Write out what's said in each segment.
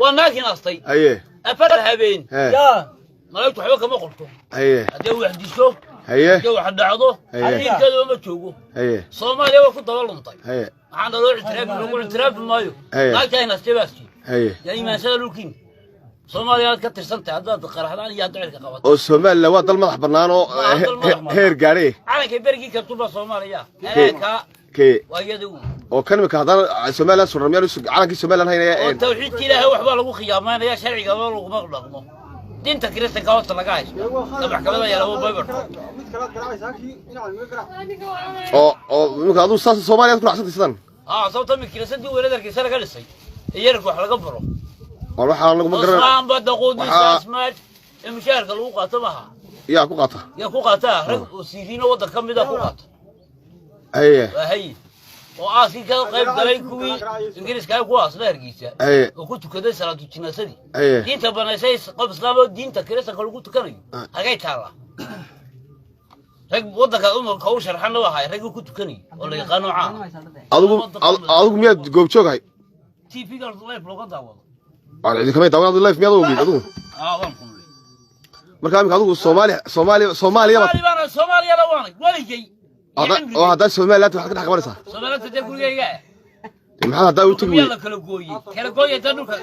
وناكي ناستي ايه افرها بين يا مالك وحبك ما قلتو ايه هدي واحد يشوف ايه جو واحد دعضو هدي كذا ما تشوفوا ايه صوماليا وكنت والله طيب ايه عند روح تراب نقول تراب مايو ما كاين استباسكي ايه يعني ما سالوكين صوماليا كتر سنت هذا قرحدان يا دعيك قبط والصومال لو ضل مدح بنانو هير غاري انا كبرقي كتبه صوماليا هيك كي ويدو وكان مكهدان الصومال سورميال عالك الصومال هنا التوحيد كله وحبا لو خيامان يا شرعي قبل لو ما قدمو دينت كريستن كاوت لغايش تبع كلام يا لو بايبر او ممكن ادو ساس الصوماليا تكون احسن تسدان صوت من كريستن دي ولادك سنه قلسي يرك wax laga baro waxa lagu magaran waxaan bada qoodisaas maad imshaarka lagu qaato maha yaa ku qaata rag wasiiriin wadan kamid ah ku qaata aye oo aasi ka qayb galay kuwii ingiriiska ku asla hargeysa oo ku tukaday salaatu jinaasadii diinta banaysay qof islaamo diinta kiristanka lagu tukanayo hagay taala rag wadanka ka u sharxana waxa rag ku tukanayo oo la yaqaano caan adigu miyaad goob joogay TV gal live looga daawado عادي كمان داون لايف ميادو وجيد ادو وان marka imika adigu Soomaaliya la waan waligay hada Soomaaliya waxa ka dhaxbaraysa Soomaaliya taa gurigayga maxaa hada u tagi weey kala gooyay tan dhulka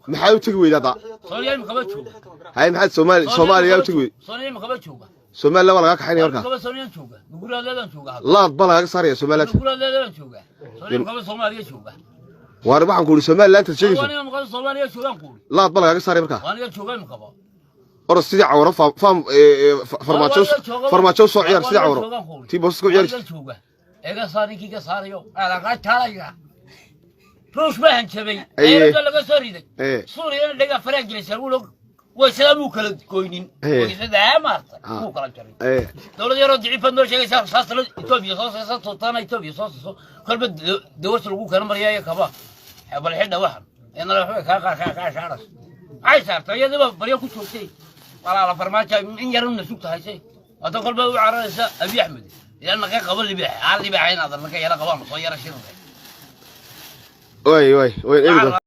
maxaa u tagi weey hada Soomaaliya ma kaba jooga hay maxaa Soomaaliya u tagi weey Soomaaliya ma kaba jooga Soomaaliya wala ka xaynay marka kaba Soomaaliya jooga gurigaadan jooga laad bala ka saaraya Soomaaliya gurigaadan jooga Soomaaliya kaba Soomaaliya jooga war waxaan ku Soomaaliya inta sheegayso waana ma Soomaaliya joogan ku laad bala ka saaray marka waana joogan kaba or sidii cawra fam farmaajo soo ciyaar sidii cawra tii boos ku ciyaar jooga eega saariki ka saarayo ala ka talaya روش ما هنشبي أيه ولا قصوري ده سوريا اللي قا فرق جلسة ولو وسلامو كلا كوينين ويسدا مارت مو كلا جري دولة يرجع يفندو شيء ساس إثيوبيا ساس سلطان إثيوبيا ساس كل بد دورت لقو كلام مريا كبا حبل حدا واحد أنا لا كا شارس عايز صار تيجي ده بريا كل شيء على فرماتة إن يرون نسوق هاي شيء أتقول بقى عرس أبي أحمد لأن كان قبل اللي بيع عالي بعين هذا ما كان يلا قبل مصير شيء وي